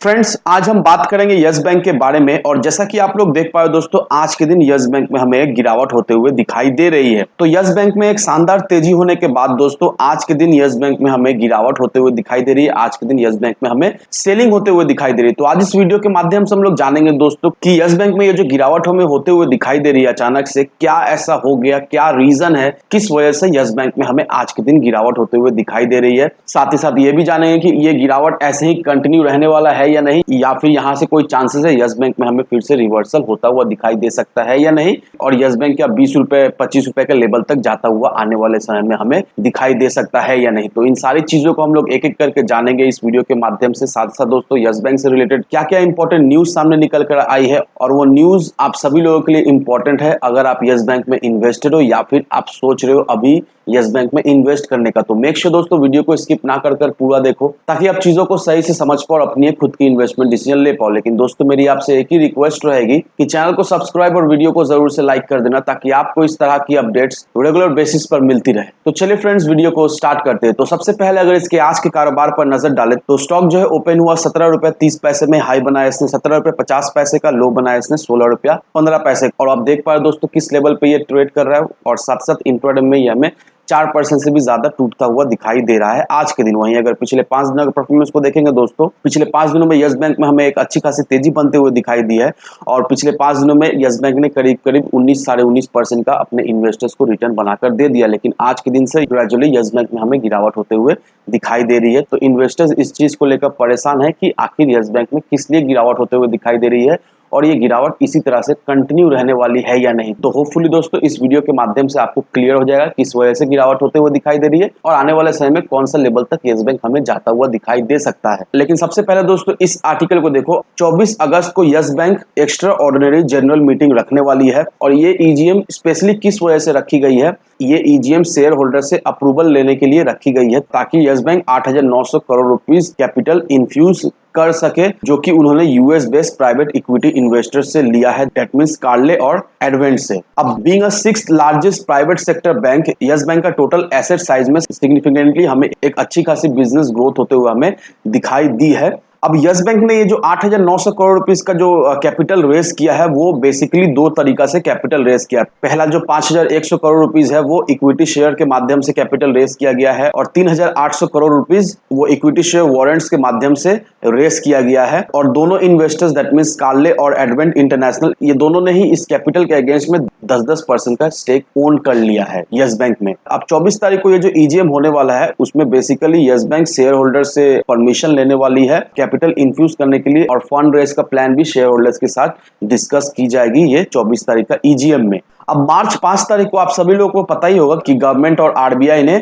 Friends, आज हम बात करेंगे यस बैंक के बारे में। और जैसा कि आप लोग देख पाए दोस्तों, आज के दिन यस बैंक में हमें एक गिरावट होते हुए दिखाई दे रही है। तो यस बैंक में एक शानदार तेजी होने के बाद दोस्तों आज के दिन यस बैंक में हमें गिरावट होते हुए दिखाई दे रही है। आज के दिन यस बैंक में हमें सेलिंग होते हुए दिखाई दे रही है। तो आज इस वीडियो के माध्यम से हम लोग जानेंगे दोस्तों कि यस बैंक में ये जो गिरावट हमें होते हुए दिखाई दे रही है अचानक से, क्या ऐसा हो गया, क्या रीजन है, किस वजह से यस बैंक में हमें आज के दिन गिरावट होते हुए दिखाई दे रही है। साथ ही साथ ये भी जानेंगे कि ये गिरावट ऐसे ही कंटिन्यू रहने वाला है या नहीं, या फिर यहां से कोई चांसेस है यस बैंक में हमें फिर से रिवर्सल होता हुआ दिखाई दे सकता है या नहीं, और यस बैंक क्या 20 रुपए 25 रुपए के लेवल तक जाता हुआ आने वाले समय में हमें दिखाई दे सकता है या नहीं। तो इन सारी चीजों को हम लोग एक एक करके जानेंगे इस वीडियो के माध्यम से। साथ साथ दोस्तों यस बैंक से रिलेटेड क्या क्या इंपॉर्टेंट न्यूज सामने निकल कर आई है, और वो न्यूज आप सभी लोगों के लिए इंपॉर्टेंट है अगर आप यस बैंक में इन्वेस्टेड हो या फिर आप सोच रहे हो अभी यस बैंक में इन्वेस्ट करने का। तो मेक श्योर दोस्तों वीडियो को स्किप ना कर पूरा देखो, ताकि आप चीजों को सही से समझ पाओ और अपनी खुद की इन्वेस्टमेंट डिसीजन ले पाओ। लेकिन दोस्तों मेरी आपसे एक ही रिक्वेस्ट रहेगी कि चैनल को सब्सक्राइब और वीडियो को जरूर से लाइक कर देना, ताकि आपको इस तरह की अपडेट्स रेगुलर बेसिस पर मिलती रहे। तो चलिए फ्रेंड्स, वीडियो को स्टार्ट करते हैं। तो सबसे पहले अगर इसके आज के कारोबार पर नजर डालें तो स्टॉक जो है ओपन हुआ 17 रुपए 30 पैसे में, हाई बनाया इसने 17 रुपए 50 पैसे का, लो बनाया इसने 16 रुपया 15 पैसे। और आप देख पा रहे दोस्तों किस लेवल पे ये ट्रेड कर रहा है, और साथ साथ इंट्राडे में ये हमें 4% से भी ज्यादा टूटता हुआ दिखाई दे रहा है आज के दिन। वहीं अगर पिछले 5 दिनों के परफॉर्मेंस को देखेंगे दोस्तों, पिछले 5 दिनों में यस बैंक में हमें एक अच्छी खासी तेजी बनते हुए दिखाई दी है, और पिछले 5 दिनों में यस बैंक ने करीब करीब 19 साढ़े 19% का अपने इन्वेस्टर्स को रिटर्न बनाकर दे दिया। लेकिन आज के दिन से ग्रेजुअली यस बैंक में हमें गिरावट होते हुए दिखाई दे रही है। तो इन्वेस्टर्स इस चीज को लेकर परेशान है कि आखिर यस बैंक में किस लिए गिरावट होते हुए दिखाई दे रही है, और ये गिरावट इसी तरह से कंटिन्यू रहने वाली है या नहीं। तो होपफुली दोस्तों इस वीडियो के माध्यम से आपको क्लियर हो जाएगा किस वजह से गिरावट होते हुए दिखाई दे रही है, और आने वाले समय में कौन सा लेवल तक यस बैंक हमें जाता हुआ दिखाई दे सकता है। लेकिन सबसे पहले दोस्तों इस आर्टिकल को देखो। 24 अगस्त को yes bank extra ordinary general meeting रखने वाली है, और ये ईजीएम स्पेशली किस वजह से रखी गई है, ये ईजीएम शेयर होल्डर से अप्रूवल लेने के लिए रखी गई है, ताकि yes bank 8,900 crore rupees capital infuse कर सके, जो कि उन्होंने US based private equity investors से लिया है, दैट मींस कार्ले और एडवेंट से। अब being a 6th largest private sector bank, yes bank का टोटल एसेट साइज में सिग्निफिकेंटली हमें एक अच्छी खासी बिजनेस ग्रोथ होते हुए हमें दिखाई दी है। अब यस बैंक ने ये जो 8,900 करोड़ रुपीस का जो कैपिटल रेस किया है, वो बेसिकली दो तरीका से कैपिटल रेस किया है। पहला जो 5,100 करोड़ रुपीस है वो इक्विटी शेयर के माध्यम से कैपिटल रेस किया गया है, और 3,800 करोड़ रुपीस वो इक्विटी शेयर वारंट्स के माध्यम से रेस किया गया है। और दोनों इन्वेस्टर्स दैट मींस कार्ले और एडवेंट इंटरनेशनल, ये दोनों ने ही इस कैपिटल के अगेंस्ट में 10-10% का स्टेक ओन कर लिया है यस बैंक में। अब 24 तारीख को ये जो ईजीएम होने वाला है, उसमें basically yes bank share holder से परमिशन लेने वाली है कैपिटल इन्फ्यूज करने के लिए, और फंड रेस का प्लान भी शेयर होल्डर्स के साथ डिस्कस की जाएगी ये 24 तारीख का ईजीएम में। अब मार्च 5 तारीख को आप सभी लोगों को पता ही होगा कि गवर्नमेंट और आरबीआई ने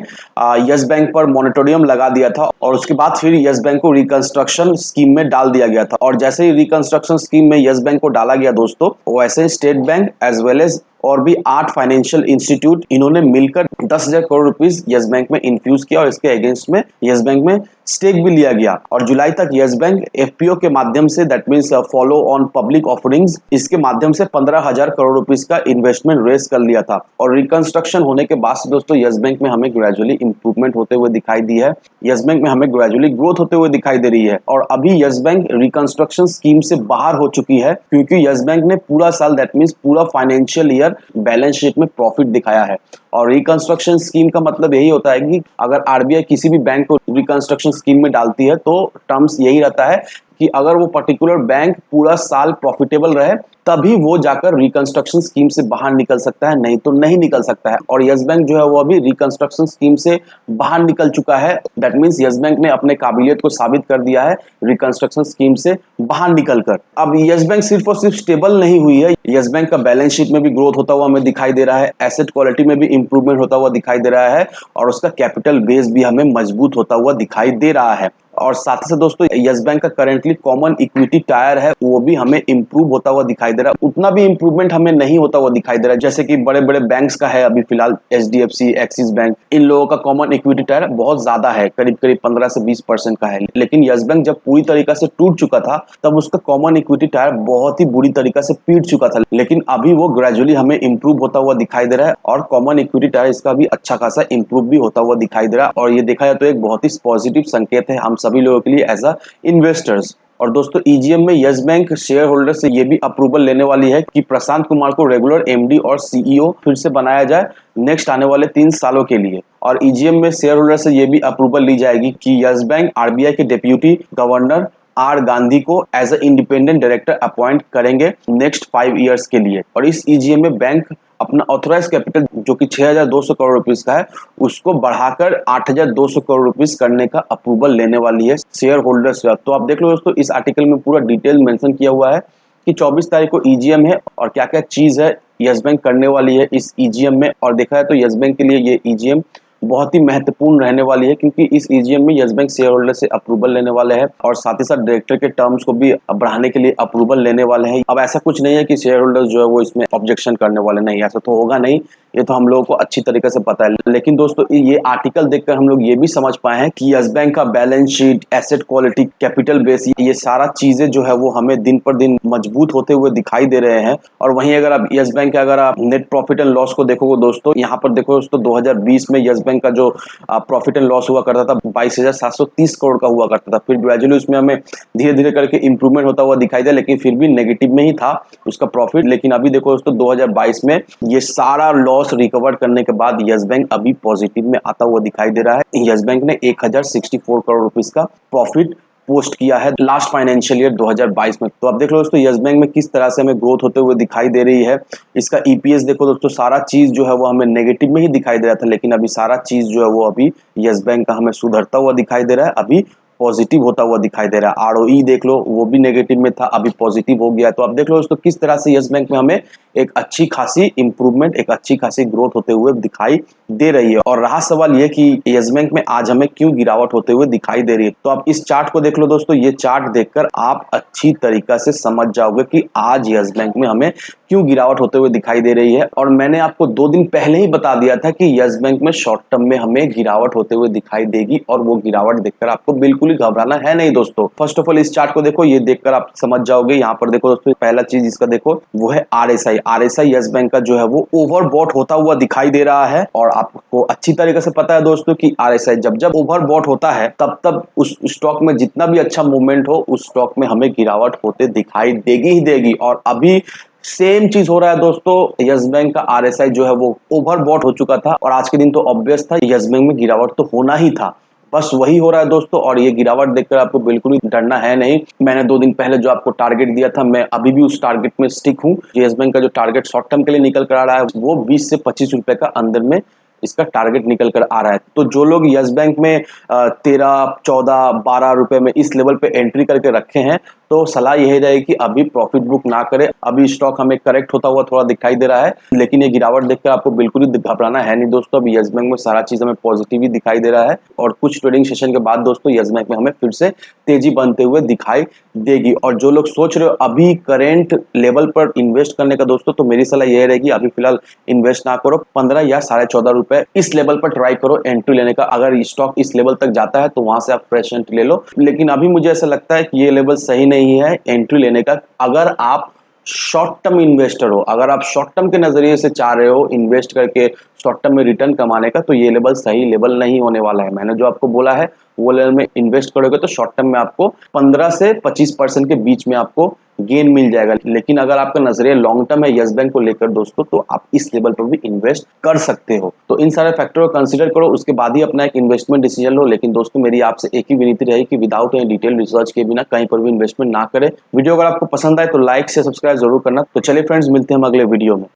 यस बैंक पर मॉनिटोरियम लगा दिया था, और उसके बाद फिर यस बैंक को रिकंस्ट्रक्शन स्कीम में डाल दिया गया था। और जैसे ही रिकंस्ट्रक्शन स्कीम में यस बैंक को डाला गया दोस्तों, वैसे ही State Bank as well as और भी 8 फाइनेंशियल इंस्टीट्यूट, इन्होंने मिलकर 10,000 करोड़ रुपीस यस बैंक में इन्फ्यूज किया, और इसके अगेंस्ट में यस बैंक में स्टेक भी लिया गया। और जुलाई तक यस बैंक एफपीओ के माध्यम say that means follow on public offerings, इसके माध्यम से 15,000 करोड़ रुपीस का इन्वेस्टमेंट रेस कर लिया था। और रिकंस्ट्रक्शन होने के बाद दोस्तों यस बैंक में हमें ग्रेजुअली इंप्रूवमेंट होते हुए दिखाई दी है, यस बैंक में हमें ग्रेजुअली ग्रोथ होते हुए दिखाई दे रही है। और अभी यस बैंक रिकंस्ट्रक्शन स्कीम से बाहर हो चुकी है, क्योंकि यस बैंक ने पूरा साल दैट मींस पूरा फाइनेंशियल ईयर बैलेंस शीट में प्रॉफिट दिखाया है। और रिकंस्ट्रक्शन स्कीम का मतलब यही होता है कि अगर आरबीआई किसी भी बैंक को रिकंस्ट्रक्शन स्कीम में डालती है, तो टर्म्स यही रहता है कि अगर वो पर्टिकुलर बैंक पूरा साल प्रॉफिटेबल रहे, तभी वो जाकर रिकंस्ट्रक्शन स्कीम से बाहर निकल सकता है, नहीं तो नहीं निकल सकता है। और यस बैंक जो है वो अभी रिकंस्ट्रक्शन स्कीम से बाहर निकल चुका है, दैट मींस यस बैंक ने अपने काबिलियत को साबित कर दिया है रिकंस्ट्रक्शन स्कीम से बाहर निकलकर। अब यस बैंक सिर्फ और सिर्फ स्टेबल नहीं हुई है, यस बैंक का बैलेंस शीट में भी ग्रोथ होता हुआ हमें दिखाई दे रहा है, एसेट क्वालिटी में भी इंप्रूवमेंट होता हुआ दिखाई दे रहा है, और उसका कैपिटल बेस भी हमें मजबूत होता हुआ दिखाई दे रहा है। और साथ ही साथ दोस्तों यस बैंक का करेंटली कॉमन इक्विटी टायर है, वो भी हमें इंप्रूव होता हुआ दिखाई दे रहा है। उतना भी इंप्रूवमेंट हमें नहीं होता हुआ दिखाई दे रहा है जैसे कि बड़े बड़े बैंक्स का है अभी फिलहाल, एचडीएफसी, एक्सिस बैंक, इन लोगों का कॉमन इक्विटी टायर बहुत ज्यादा है, करीब करीब 15 से 20% का है। लेकिन यस बैंक जब पूरी तरीका से टूट चुका था, तब उसका कॉमन इक्विटी टायर बहुत ही बुरी तरीका से पीट चुका था। लेकिन अभी वो ग्रेजुअली हमें इंप्रूव होता हुआ दिखाई दे रहा है, और कॉमन इक्विटी टायर इसका भी अच्छा खासा इंप्रूव भी होता हुआ दिखाई दे रहा है। और ये देखा जाए तो एक बहुत ही पॉजिटिव संकेत है हम सभी लोगों के लिए एज अ इन्वेस्टर्स। और दोस्तों ईजीएम में यस बैंक शेयर होल्डर से ये भी अप्रूवल लेने वाली है कि प्रशांत कुमार को रेगुलर एमडी और सीईओ फिर से बनाया जाए नेक्स्ट आने वाले 3 सालों के लिए। और ईजीएम में शेयर होल्डर से ये भी अप्रूवल ली जाएगी कि यस बैंक आरबीआई के डिप्यूटी गवर्नर आर गांधी को as a independent director appoint करेंगे नेक्स्ट 5 ईयर्स के लिए। और इस ईजीएम में बैंक अपना ऑथोराइज कैपिटल जो कि 6200 करोड़ रुपीस का है उसको बढ़ाकर 8200 करोड़ रुपीस करने का अप्रूवल लेने वाली है शेयर होल्डर्स। तो आप देख लो दोस्तों, इस आर्टिकल में पूरा डिटेल मेंशन किया हुआ है कि 24 तारीख को ईजीएम है और क्या क्या चीज है यस बैंक करने वाली है इस ईजीएम में। और देखा है तो यस बैंक के लिए ये ईजीएम बहुत ही महत्वपूर्ण रहने वाली है क्योंकि इस ईजीएम में यस बैंक शेयर होल्डर से अप्रूवल लेने वाले हैं और साथ ही साथ डायरेक्टर के टर्म्स को भी बढ़ाने के लिए अप्रूवल लेने वाले हैं। अब ऐसा कुछ नहीं है कि शेयर होल्डर्स जो है वो इसमें ऑब्जेक्शन करने वाले नहीं, ऐसा तो होगा नहीं, ये तो हम लोगों को अच्छी तरीके से पता है। लेकिन दोस्तों ये आर्टिकल देखकर हम लोग ये भी समझ पाए हैं कि यस बैंक का balance sheet, asset quality, capital base, ये सारा चीजें जो है वो हमें दिन पर दिन मजबूत होते हुए दिखाई दे रहे हैं। और वहीं अगर आप यस बैंक के अगर आप नेट प्रॉफिट एंड लॉस को देखोगे दोस्तों, यहाँ पर देखो दोस्तों 2020 में यस बैंक का जो प्रॉफिट एंड लॉस हुआ करता था 22,730 करोड़ का हुआ करता था। फिर ग्रेजुअली उसमें हमें धीरे धीरे करके इंप्रूवमेंट होता हुआ दिखाई दिया, लेकिन फिर भी नेगेटिव में ही था उसका प्रॉफिट। लेकिन अभी देखो दोस्तों 2022 में ये सारा लॉस रिकवर करने के बाद यस बैंक अभी पॉजिटिव में आता हुआ दिखाई दे रहा है। यस बैंक ने 1064 करोड़ रुपीस का प्रॉफिट पोस्ट किया है लास्ट फाइनेंशियल ईयर 2022 में। तो आप देख लो दोस्तों यस बैंक में किस तरह से हमें ग्रोथ होते हुए दिखाई दे रही है। इसका ईपीएस देखो दोस्तों, सारा चीज जो है वो हमें नेगेटिव में ही दिखाई दे रहा था, लेकिन अभी सारा चीज जो है वो अभी यस बैंक का हमें सुधरता हुआ दिखाई दे रहा है, अभी पॉजिटिव होता हुआ दिखाई दे रहा है। आरओई देख लो, वो भी नेगेटिव में था, अभी पॉजिटिव हो गया। तो आप देख लो दोस्तों किस तरह से यस बैंक में हमें एक अच्छी खासी इंप्रूवमेंट, एक अच्छी खासी ग्रोथ होते हुए दिखाई दे रही है। और रहा सवाल ये कि यस बैंक में आज हमें क्यों गिरावट होते हुए दिखाई दे रही है, तो आप इस चार्ट को देख लो दोस्तों। ये चार्ट देखकर आप अच्छी तरीका से समझ जाओगे कि आज यस बैंक में हमें क्यों गिरावट होते हुए दिखाई दे रही है। और मैंने आपको 2 दिन पहले ही बता दिया था कि यस बैंक में शॉर्ट टर्म में हमें गिरावट होते हुए दिखाई देगी और वो गिरावट देखकर आपको बिल्कुल ही घबराना है नहीं दोस्तों। फर्स्ट ऑफ ऑल इस चार्ट को देखो, ये देखकर आप समझ जाओगे। यहाँ पर देखो दोस्तों, पहला चीज इसका देखो वो है आरएसआई। आरएसआई यस बैंक का जो है वो ओवरबॉट होता हुआ दिखाई दे रहा है। और आपको अच्छी तरीके से पता है दोस्तों कि आरएसआई जब जब ओवरबॉट होता है तब तब उस स्टॉक में जितना भी अच्छा मूवमेंट हो उस स्टॉक में हमें गिरावट होते दिखाई देगी ही देगी। और अभी सेम चीज हो रहा है दोस्तों, यस बैंक का आरएसआई जो है वो ओवरबॉट हो चुका था और आज के दिन तो ऑब्वियस था यस बैंक में गिरावट तो होना ही था, बस वही हो रहा है दोस्तों। और ये गिरावट देखकर आपको बिल्कुल ही डरना है नहीं। मैंने 2 दिन पहले जो आपको टारगेट दिया था, मैं अभी भी उस टारगेट में स्टिक हूँ। यस बैंक का जो टारगेट शॉर्ट टर्म के लिए निकल कर आ रहा है वो 20 से 25 रुपए का अंदर में इसका टारगेट निकल कर आ रहा है। तो जो लोग यस बैंक में 13, 14, 12 रुपए में इस लेवल पे एंट्री करके रखे हैं, तो सलाह यही रहेगी कि अभी प्रॉफिट बुक ना करें। अभी स्टॉक हमें करेक्ट होता हुआ थोड़ा दिखाई दे रहा है, लेकिन ये गिरावट देखकर आपको बिल्कुल ही घबराना है नहीं दोस्तों। अभी यस बैंक में सारा चीज हमें पॉजिटिव ही दिखाई दे रहा है और कुछ ट्रेडिंग सेशन के बाद दोस्तों यस बैंक में हमें फिर से तेजी बनते हुए दिखाई देगी। और जो लोग सोच रहे हो अभी करेंट लेवल पर इन्वेस्ट करने का दोस्तों, तो मेरी सलाह यह रहेगी अभी फिलहाल इन्वेस्ट ना करो। 15 या 14.5 रुपए इस लेवल पर ट्राई करो एंट्री लेने का। अगर स्टॉक इस लेवल तक जाता है तो वहां से आप फ्रेश एंट्री ले लो, लेकिन अभी मुझे ऐसा लगता है कि ये लेवल सही नहीं है एंट्री लेने का। अगर आप शॉर्ट टर्म इन्वेस्टर हो, अगर आप शॉर्ट टर्म के नजरिए से चाह रहे हो इन्वेस्ट करके शॉर्ट टर्म में रिटर्न कमाने का, तो ये लेवल सही लेवल नहीं होने वाला है। मैंने जो आपको बोला है वो लेवल में इन्वेस्ट करोगे तो शॉर्ट टर्म में आपको 15 से 25% के बीच में आपको गेन मिल जाएगा। लेकिन अगर आपका नजरिया लॉन्ग टर्म है यस बैंक को लेकर दोस्तों, तो आप इस लेवल पर भी इन्वेस्ट कर सकते हो। तो इन सारे फैक्टर को कंसीडर करो, उसके बाद ही अपना एक इन्वेस्टमेंट डिसीजन लो। लेकिन दोस्तों मेरी आपसे एक ही विनती रहेगी कि विदाउट एनी डिटेल रिसर्च के बिना कहीं पर भी इन्वेस्टमेंट ना करें। वीडियो अगर आपको पसंद आए तो लाइक से सब्सक्राइब जरूर करना। तो चलिए फ्रेंड्स, मिलते हैं हम अगले वीडियो में।